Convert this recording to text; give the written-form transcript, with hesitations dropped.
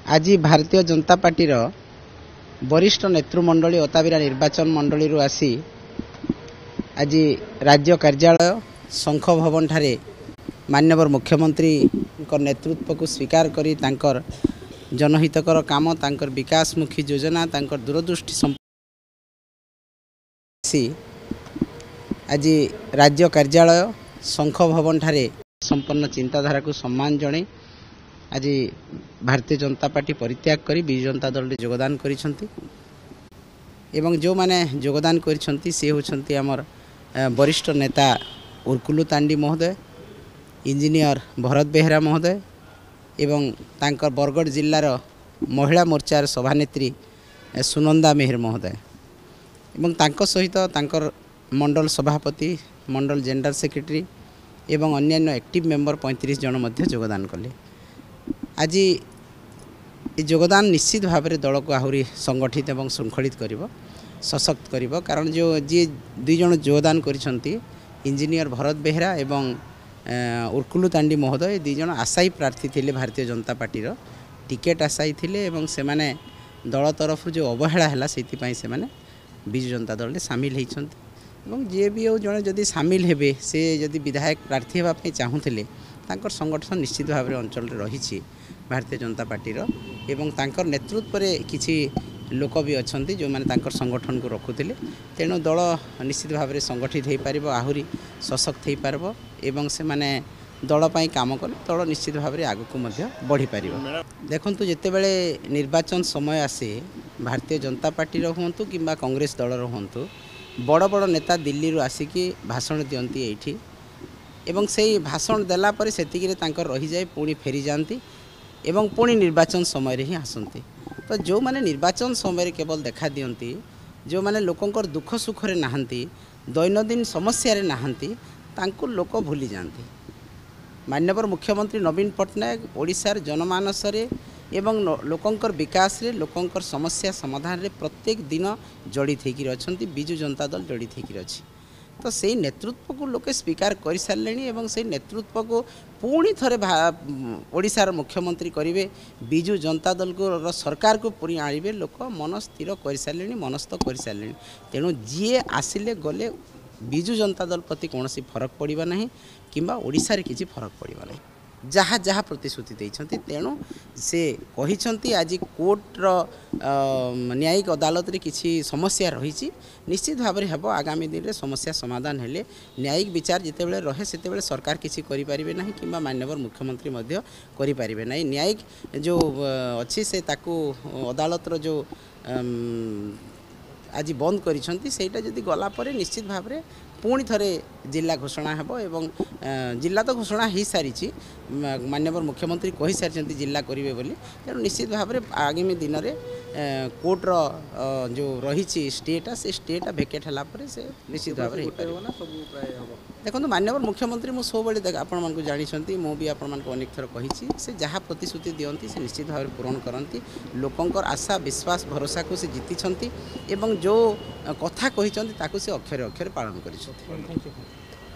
आज भारतीय जनता पार्टी वरिष्ठ नेतृमंडली ओताबिरा निर्वाचन मंडली आसी आज राज्य कार्यालय शंख भवन ठारे माननीय मुख्यमंत्री नेतृत्व को स्वीकार करी तांकर जनहितकर काम तांकर विकासमुखी योजना तांकर दूरदृष्टि आज राज्य कार्यालय शंख भवन ठारे संपन्न चिंताधारा को सम्मान जणे आज भारतीय जनता पार्टी परित्याग करी विजु जनता दल रे योगदान करिसंती एवं जो माने योगदान करिसंती से होछंती हमर वरिष्ठ नेता उर्कुलु तांडी महोदय इंजीनियर भरत बेहरा महोदय एवं तांकर बरगढ़ जिल्लार महिला मोर्चार सभानेत्री सुनंदा मेहर महोदय एवं तांको सहित तांकर मंडल सभापति मंडल जेंडर सेक्रेटरी एवं अन्यान्य एक्टिव मेंबर 35 जन मध्य योगदान कले। आज योगदान निश्चित भाव में दल को आहरी संगठित एवं श्रृंखलित करिवो सशक्त करिवो कारण जो जी दुई जन योगदान करिसंती इंजीनियर भरत बेहरा एवं उर्कुलु तांडी महोदय दुई जन आशायी प्रार्थी थिले भारतीय जनता पार्टी टिकेट आशायी थिले एवं से माने दल तरफ जो अवहेला है से माने विजु जनता दल में सामिल होती एवं जी भी हो जड़े जदि सामिल हेबे से जदि विधायक प्रार्थी होगापी चाहूले तांकर संगठन निश्चित भाव में अंचल रही भारतीय जनता पार्टीर एवं तांकर नेतृत्व में किसी लोक भी अच्छा जो मैंने तांकर संगठन को रखुले तेणु दल निश्चित भाव में संगठित हो पार आहरी सशक्त हो पार एवं से माने दलपाई काम कले दल निश्चित भाव में आगक बढ़ी पार। देखु जिते बड़े निर्वाचन समय आसे भारतीय जनता पार्टी हूँ कि कांग्रेस दलर हूँ बड़ बड़ नेता दिल्ली रू आसिकी भाषण दियंती एठी एवं से भाषण देला पर सेतिकी रही जाए पुणी फेरी जाती एवं पुणी निर्वाचन समय ही आसती तो जो माने निर्वाचन समय केवल देखा दियंती जो माने लोकंकर दुख सुख रे नहांती दैनंदिन समस्या रे नहांती तांको लोक भूली जाती। माननीय मुख्यमंत्री नवीन पट्टनायक ओडिशार जनमानस रे एवं लोकंकर विकास रे लोकंकर समस्या समाधान रे प्रत्येक दिन जड़ित होकर अच्छा विजु जनता दल जड़ित होकर अच्छी तो से नेतृत्व को लोके स्वीकार कर सारे एवं से नेतृत्व को पुणी थे ओडिशार मुख्यमंत्री करेंगे विजु जनता दल को सरकार को पुरी आनिबे लोक मन स्थिर कर सारे मनस्थ कर सारे तेणु जी आसिले गले विजु जनता दल प्रति कौन फरक पड़वा ना कि ओडिशा रे किसी फरक पड़वा ना जहाँ जहाँ प्रतिश्रुति देइछंती तेणु से कहिछंती आज कोर्टर न्यायिक अदालत रे किसी समस्या रही निश्चित भाव में हेबो आगामी दिन रे समस्या समाधान हेले न्यायिक विचार जिते बेले रहे सेते बेले सरकार किसी करि परिबे नाही किंबा माननीय मुख्यमंत्री मध्य करि परिबे नाही न्यायिक जो अच्छी से ताकू अदालत रो जो आज बंद करिछंती सेटा जदि गला परे निश्चित भाव में पुणी थे जिला घोषणा हेबो एवं जिला तो घोषणा हो सारी माननीय मुख्यमंत्री कही सारी जिला करेंगे बोली तेणु निश्चित भाव में आगामी दिन में कोर्टर जो रही स्टेटा से स्टेटा भेकेट है से निश्चित भाव में देखो माननीय मुख्यमंत्री मु सब आपण जानते मुझे आपण अनेक थर कही से जहाँ प्रतिश्रुति दियंती से निश्चित भाव में पूरण करती लोकंकर आशा विश्वास भरोसा को से जीति एवं जो कथा कही से अक्षरे अक्षरे पालन कर।